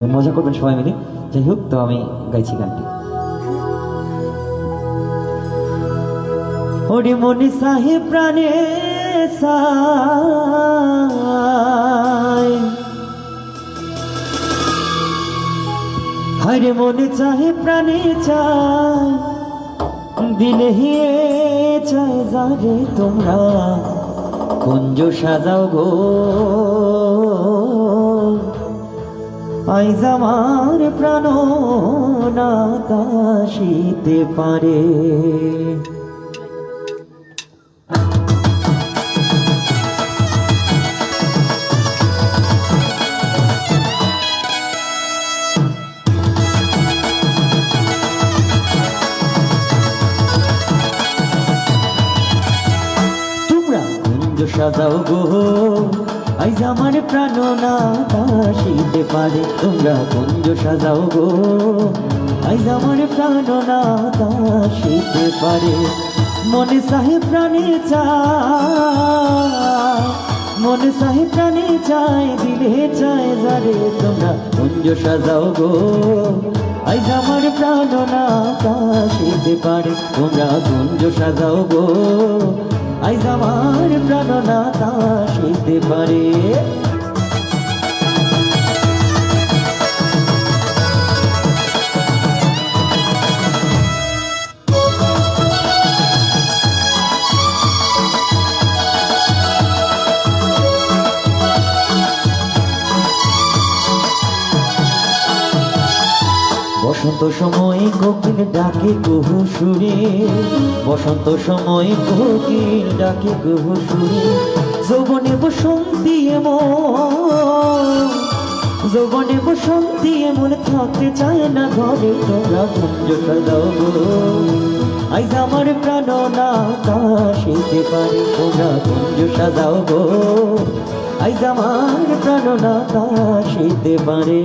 মজা করবেন সবাই মিলে। যাই হোক, তো আমি গাইছি গানটি। ওরে মনে সাহে প্রাণে সায়, হরে মনে চাহে প্রাণে চায়, দিলে হিয়ে চায় যারে তোমরা কুঞ্জ সাজাও গো। আইজ আমার প্রাণ না কাশিতে পারে। তোমরা কুঞ্জ সাজাও গো, আইজ আমার প্রাণ না কাশিতে পারে। তোমরা কুঞ্জ সাজাও গো, আইজ আমার প্রাণ না কাশিতে পারে। মনে চাহে প্রাণে চায়, মনে চাহে প্রাণে চায়, দিলে চায় যারে তোমরা কুঞ্জ সাজাও গো, আইজ আমার প্রাণ না কাশিতে পারে। তোমরা কুঞ্জ সাজাও গো, আইজ আমার প্রাণ না কাশিতে পারে। বসন্ত সময় কোকিল ডাকে কুহু সুরে, বসন্ত সময় কোকিল ডাকে কুহু সুরে। যৌবনে বসন্তি এমন, যৌবনে বসন্তি এমন থাকতে চায় না ঘরে। তোমরা কুঞ্জ সাজাও গো, আইজ আমার প্রাণ না কাশিতে পারে। তোমরা কুঞ্জ সাজাও গো, আইজ আমার প্রাণ না কাশিতে পারে।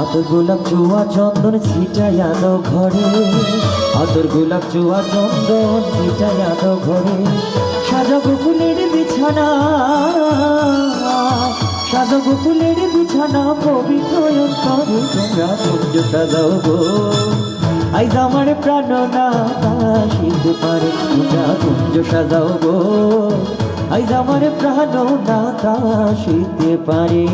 আতর গোলাপ চুয়া চন্দন ছিটাইয়া দাও ঘরে, আতর গোলাপ চুয়া চন্দন ছিটাইয়া দাও ঘরে। সাজাবো ফুলের বিছানা, সাজাবো ফুলের বিছানা পবিত্র অন্তরে। তোমরা কুঞ্জ সাজাও গো, আইজ আমার প্রাণ না কাশিতে পারে। তোমরা কুঞ্জ সাজাও গো, আইজ আমার প্রাণ না কাশিতে পারে।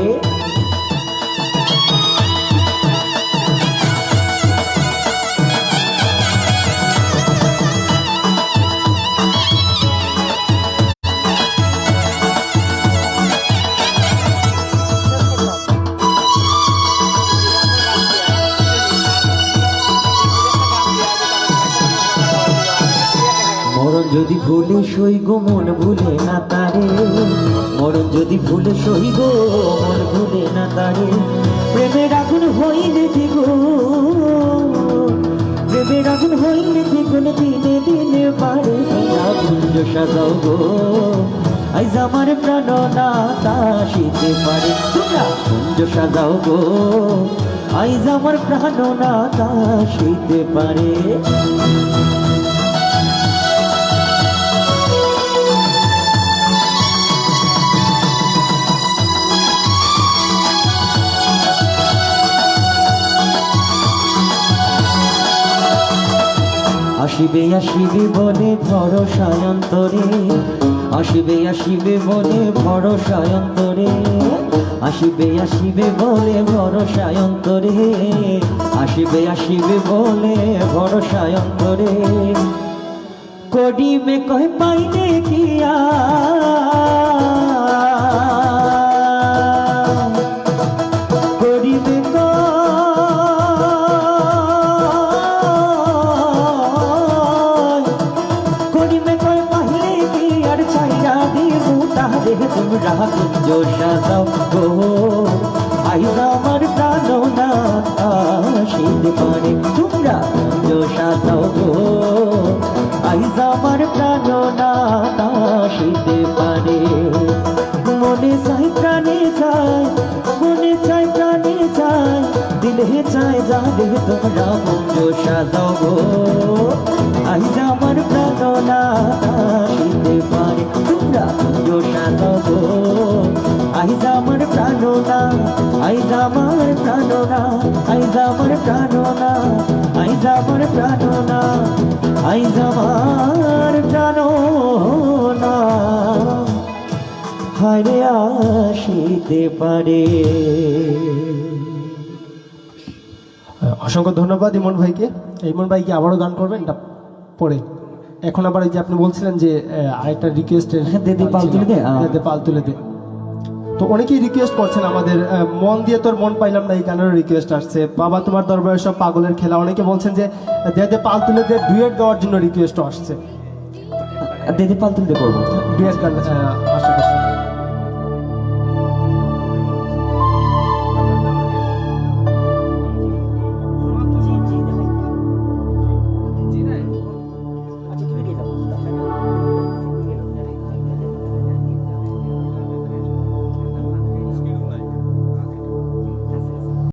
মরণ যদি ভুলে সই গো মন ভুলে না তারে, মরণ যদি ভুলে সই গো মন ভুলে না তারে। প্রেমের আগুন হইলে দ্বিগুণ, প্রেমের আগুন হইলে দ্বিগুণ দিনে দিনে বাড়ে। তোমরা কুঞ্জ সাজাও গো, আইজ আমার প্রাণ না কাশিতে পারে। তোমরা কুঞ্জ সাজাও গো, আইজ আমার প্রাণ না কাশিতে পারে। আসিবে আসিবে বলে ভরসায় অন্তরে, আসিবে আসিবে বলে ভরসায় অন্তরে। আসিবে আসিবে বলে ভরসায় অন্তরে, আসিবে আসিবে বলে ভরসায় অন্তরে। কডিমে কয় পাইলে কিয়া, কডিমে তোমরা কুঞ্জ সাজাও গো, আইজ আমার প্রাণনা আসিতে পারে তোমরা মঞ্জু সাজাও গো আইজ আমার প্রাণনা আসিতে পারে মনে চাই প্রাণে চাই মনে চাই প্রাণে চাই দিলে চাই যাবে তোমরা মঞ্জু সাজাও গো আইজ আমার প্রাণনা আসিতে পারে তোমরা মঞ্জু সাজাও গো আইজ আমার প্রাণনা আইজ আমার প্রাণনা আইজ আমার প্রাণনা আইজ আমার প্রাণনা আইজ আমার প্রাণনা হারে আসিতে পারে। অসংখ্য ধন্যবাদ ইমন ভাইকে। ইমন ভাইকে আবারও গান করবেন এটা পরে। এখন আবার এই যে আপনি বলছিলেন যে আরেকটা রিকোয়েস্টের দে পাল তুলে দে পাল তুলে দে, তো অনেকেই রিকোয়েস্ট করছেন আমাদের মন দিয়ে তোর মন পাইলাম না এই গানেরও রিকোয়েস্ট আসছে। বাবা তোমার দরবারে সব পাগলের খেলা, অনেকে বলছেন যে দে পাল তুলে দে ডুয়েট গাওয়ার জন্য রিকোয়েস্টও আসছে। দে পাল তুলে দে করবো ডুয়েট গান আশা করছি।